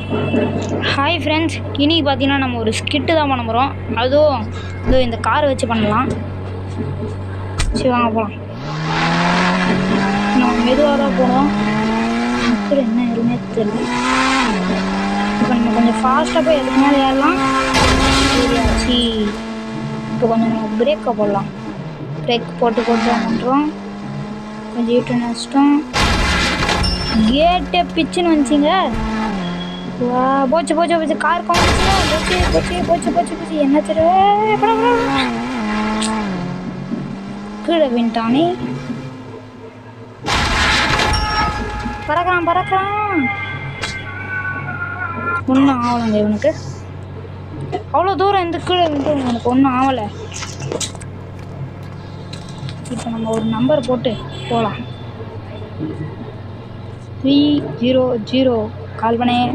Hi friends, இன்றைக்கி பார்த்தீங்கன்னா நம்ம ஒரு ஸ்கிட்டு தான் பண்ண போகிறோம். அதுவும் இதோ இந்த காரை வச்சு பண்ணலாம். சரி வாங்க போகலாம். நம்ம மெதுவாக தான் போனோம். அப்புறம் என்ன எதுவுமே தெரியல. இப்போ நம்ம கொஞ்சம் ஃபாஸ்ட்டாக போய் எதுக்கு மேலே ஏறலாம். சரியாச்சு. இப்போ கொஞ்சம் நம்ம பிரேக்கை போடலாம். பிரேக் போட்டு பண்ணுறோம். கொஞ்சம் யூட்டன் வச்சிட்டோம். கேட்டே பிச்சுன்னு வந்துச்சிங்க. வா போச்சு போச்சு போச்சு கார் காமிச்சுங்க. போச்சு போச்சு போச்சு போச்சு போச்சு என்ன தெரியல. கீழே வின்ட்டானே. பறக்கிறான். ஒன்றும் ஆகலைங்க இவனுக்கு. அவ்வளோ தூரம் இந்த கீழே வின்ட்டு எனக்கு ஒன்றும் ஆகலை. இப்போ நம்ம ஒரு நம்பர் போட்டு போகலாம். 300 கால் பண்ணேன்.